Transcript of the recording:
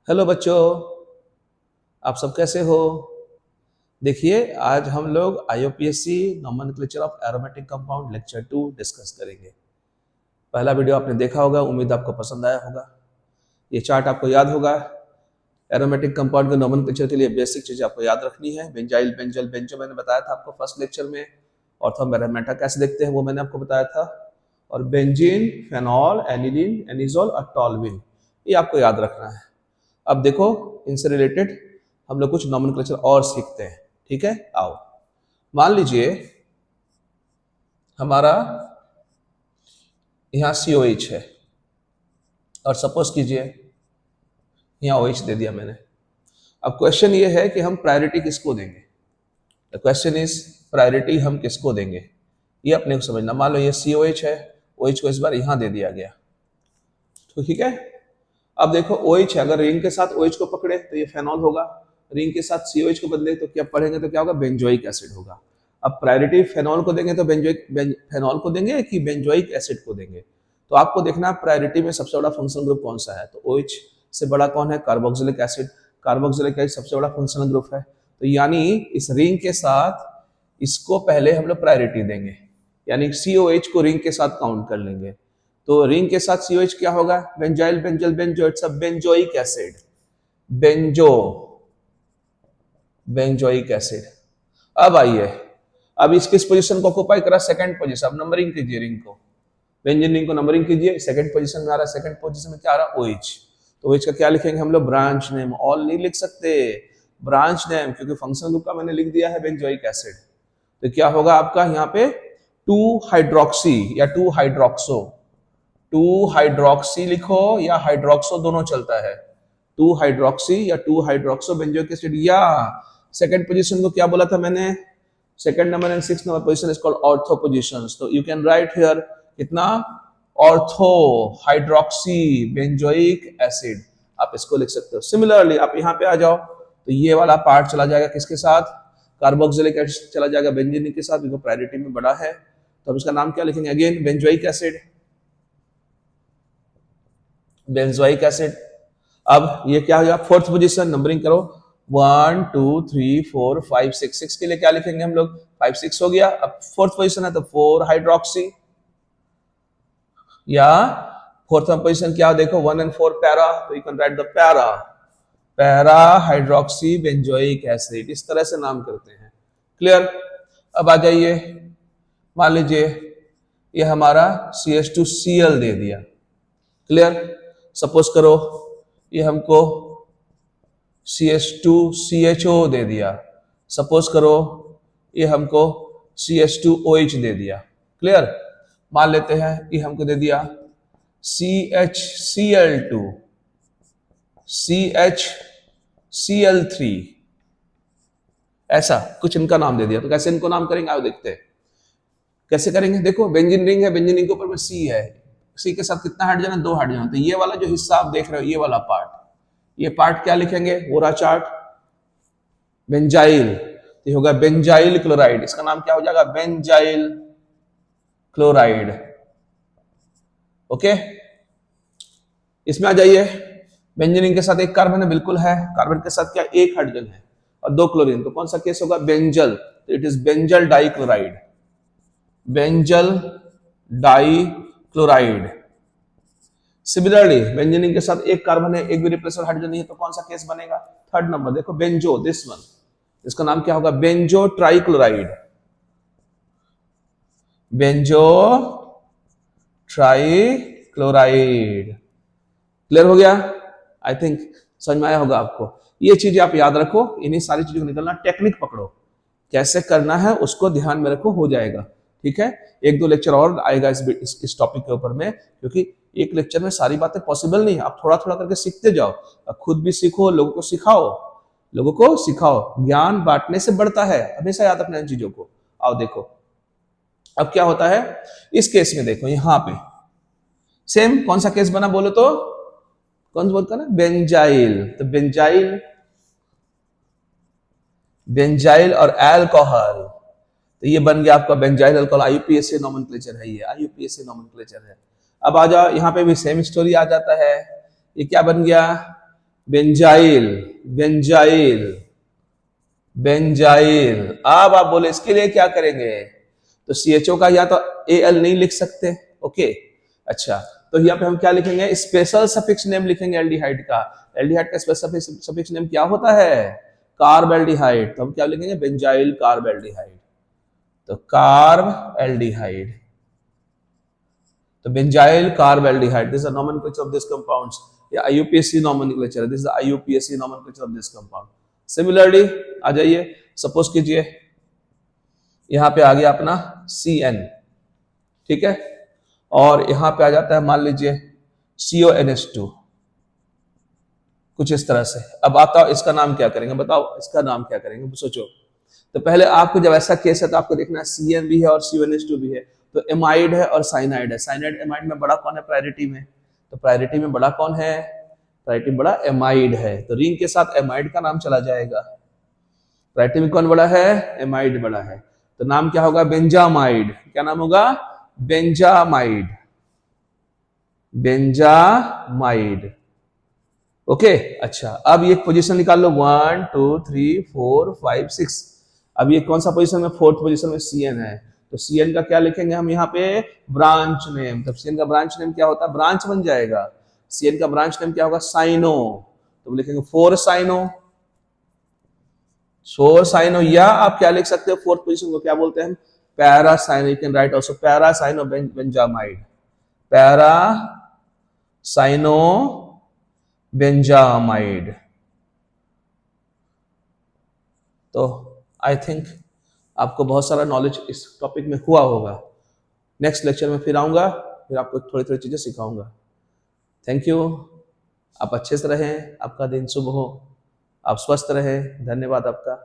Hello बच्चों, आप सब कैसे हो? देखिए, आज हम लोग IUPAC nomenclature of aromatic compound lecture 2 discuss करेंगे। पहला वीडियो आपने देखा होगा, उम्मीद आपको पसंद आया होगा। ये चार्ट आपको याद होगा। एरोमेटिक कंपाउंड के नोमेनक्लेचर के लिए बेसिक चीज आपको याद रखनी है। बेंजाइल, बेंजल, बेंजो मैंने बताया था आपको फर्स्ट लेक्चर में। ऑर्थोमेटा कैसे देखते हैं वो मैंने आपको बताया था। और बेंजीन, फेनॉल, एनिलीन, एनिजोल और टॉल्विन, ये आपको याद रखना है। अब देखो, इनसे रिलेटेड हम लोग कुछ नॉमेनक्लेचर और सीखते हैं। ठीक है, आओ। मान लीजिए हमारा यहाँ COH है और सपोज कीजिए यहाँ OH दे दिया मैंने। अब क्वेश्चन ये है कि हम प्रायोरिटी किसको देंगे। द क्वेश्चन इज, प्रायोरिटी हम किसको देंगे, ये अपने को समझना। मान लो ये COH है, OH को इस बार यहाँ दे दिया गया, तो ठीक है। अब देखो OH है, अगर रिंग के साथ OH को पकड़े तो ये फेनॉल होगा, रिंग के साथ COH को बदले तो क्या पढ़ेंगे तो क्या होगा, बेंजोइक एसिड होगा। अब प्रायोरिटी फेनॉल को देंगे तो फेनॉल को देंगे कि बेंजोइक एसिड को देंगे। तो आपको देखना है प्रायोरिटी में सबसे बड़ा फंक्शनल ग्रुप कौन सा है। तो OH से बड़ा कौन है, कार्बोक्सिलिक एसिड। कार्बोक्सिलिक एसिड सबसे बड़ा फंक्शनल ग्रुप है, तो यानी इस रिंग के साथ इसको पहले हम लोग प्रायोरिटी देंगे, यानी COH को रिंग के साथ काउंट कर लेंगे। तो रिंग के साथ COH क्या होगा, benzyl, benzal, benzo, it's a benzoic acid. Benzo, benzoic acid. अब आइए, अब इस किस पोजीशन को ऑक्युपाई करा, सेकंड पोजीशन। अब नंबरिंग कीजिए रिंग को, बेंजीन रिंग को नंबरिंग कीजिए। सेकंड पोजीशन में आ रहा है, सेकंड पोजीशन में क्या आ रहा है, OH। तो OH का क्या लिखेंगे हम लोग, ब्रांच नेम। ऑल नहीं लिख सकते, ब्रांच नेम, क्योंकि फंक्शनल ग्रुप का मैंने लिख दिया है बेंजोइक एसिड। तो क्या होगा आपका यहाँ पे 2 हाइड्रोक्सी या 2 हाइड्रोक्सो। 2 हाइड्रोक्सी लिखो या हाइड्रोक्सो, दोनों चलता है। 2 हाइड्रोक्सी या 2 हाइड्रोक्सो बेंजोइक एसिड। या सेकंड पोजीशन को क्या बोला था मैंने, second number and 6th number position is called ortho positions. तो यू कैन राइट हियर कितना, ऑर्थो हाइड्रोक्सी बेंजोइक एसिड, आप इसको लिख सकते हो। सिमिलरली आप यहाँ पे आ जाओ, तो ये वाला पार्ट चला जाएगा किसके साथ, कार्बोक्सिलिक एसिड चला जाएगा बेंजीन के साथ, क्योंकि प्रायोरिटी में बड़ा है। तो हम इसका नाम क्या लिखेंगे, again benzoic acid, benzoic acid. अब ये क्या हो गया, फोर्थ पोजीशन, नंबरिंग करो, 1 2 3 4 5 6। 6 के लिए क्या लिखेंगे हम लोग, 5 6 हो गया। अब फोर्थ पोजीशन है तो 4 हाइड्रोक्सी, या फोर्थ पोजीशन क्या देखो, 1 and 4 पैरा, तो you can right the para, para hydroxy benzoic acid. इस तरह से नाम करते हैं। क्लियर। अब आ जाइए, मान लीजिए ये हमारा CH2Cl दे दिया। क्लियर। सपोज करो ये हमको CH2CHO दे दिया। सपोज करो ये हमको CH2OH दे दिया। क्लियर। मान लेते हैं ये हमको दे दिया CHCl2, CHCl3, ऐसा कुछ इनका नाम दे दिया। तो कैसे इनको नाम करेंगे, आओ देखते हैं कैसे करेंगे। देखो बेंजीन रिंग है, बेंजीन रिंग के ऊपर में C है, C के साथ कितना हाइड्रोजन है, 2 हाइड्रोजन। तो ये वाला जो हिस्सा आप देख रहे हो, ये वाला पार्ट, ये पार्ट क्या लिखेंगे, वो रहा चार्ट, बेंजाइल। तो ये होगा बेंजाइल क्लोराइड, इसका नाम क्या हो जाएगा, बेंजाइल क्लोराइड। ओके। इसमें आ जाइए, बेंजीन रिंग के साथ एक कार्बन है, बिल्कुल है, कार्बन के साथ क्या, एक हाइड्रोजन है और 2 क्लोरीन। तो कौन सा केस होगा, बेंजल। तो it is benzyl dichloride, benzyl dichloride. Similarly benzene के साथ एक कार्बन है, एक भी रिप्लेसर हाइड्रोजन नहीं है, तो कौन सा केस बनेगा, थर्ड नंबर। देखो बेंजो, दिस वन, इसका नाम क्या होगा, benzo trichloride, benzo trichloride. Clear हो गया, आई थिंक समझ में आया होगा आपको। ये चीजें आप याद रखो, इन्हीं सारी चीजों को निकलना, टेक्निक पकड़ो, कैसे करना है उसको ध्यान में रखो, हो जाएगा। ठीक है, 1-2 लेक्चर और आएगा इस टॉपिक के ऊपर में, क्योंकि एक लेक्चर में सारी बातें पॉसिबल नहीं है। आप थोड़ा थोड़ा करके सीखते जाओ, खुद भी सीखो, लोगों को सिखाओ, लोगों को सिखाओ। ज्ञान बांटने से बढ़ता है, हमेशा याद रखना इन चीजों को। आओ देखो अब क्या होता है इस केस में। देखो यहां पे सेम कौन सा केस बना, बोलो तो कौन सा बोलता ना, बेंजाइल। तो बेंजाइल, बेंजाइल और अल्कोहल, तो ये बन गया आपका बेंजाइल अल्कोहल। आईयूपीएसी नोमेनक्लेचर है, ये आईयूपीएसी नोमेनक्लेचर है। अब आ जाओ, यहाँ पे भी सेम स्टोरी आ जाता है। ये क्या बन गया, बेंजाइल, बेंजाइल, बेंजाइल। अब आप बोले इसके लिए क्या करेंगे? तो CHO का या तो AL नहीं लिख सकते, ओके। अच्छा, तो यहाँ पे हम क्या लिखेंगे? स्पेशल सफिक्स नेम लिखेंगे एल्डिहाइड का। एल्डिहाइड का स्पेशल सफिक्स नेम क्या होता है? कार्बेल्डिहाइड। तो हम क्या लिखेंगे? Benzyl carbaldehyde. तो कार्ब एल्डिहाइड, तो benzyl carbaldehyde, this is the nomenclature of this compounds. या IUPAC nomenclature, this is the IUPAC nomenclature of this compound. Similarly आ जाइए, सपोज कीजिए यहां पे आ गया अपना CN, ठीक है, और यहां पे आ जाता है मान लीजिए CONH2, कुछ इस तरह से। अब आता हो इसका नाम क्या करेंगे? बताओ इसका नाम क्या करेंगे, सोचो। तो पहले आपको जब ऐसा केस है तो आपको देखना है CN भी है और CONH2 भी है, तो एमाइड है और साइनाइड है। साइनाइड एमाइड में बड़ा कौन है प्रायोरिटी में? तो प्रायोरिटी में बड़ा कौन है? प्रायोरिटी में बड़ा एमाइड है, तो रिंग के साथ एमाइड का नाम चला जाएगा। प्रायोरिटी में कौन बड़ा है? एमाइड बड़ा है, तो नाम क्या होगा? बेंजामाइड। क्या नाम होगा? Benzamide, benzamide, okay. अच्छा, अब ये पोजीशन निकाल लो, 1 2 3 4 5 6। अब ये कौन सा पोजीशन में? फोर्थ पोजीशन में CN है, तो CN का क्या लिखेंगे हम यहाँ पे? Branch name. तब CN का ब्रांच नेम क्या होता है? ब्रांच बन जाएगा। CN का ब्रांच नेम क्या होगा? साइनो। तो लिखेंगे 4 साइनो, 4 साइनो। या आप क्या लिख सकते हो? फोर्थ पोजीशन को क्या बोलते हैं? Paracyano. You can write also paracyano benzamide, paracyano benzamide. तो आई थिंक आपको बहुत सारा नॉलेज इस टॉपिक में हुआ होगा। नेक्स्ट लेक्चर में फिर आऊंगा, फिर आपको थोड़ी थोड़ी चीजें सिखाऊंगा। Thank you. आप अच्छे से रहें, आपका दिन शुभ हो, आप स्वस्थ रहें। धन्यवाद आपका।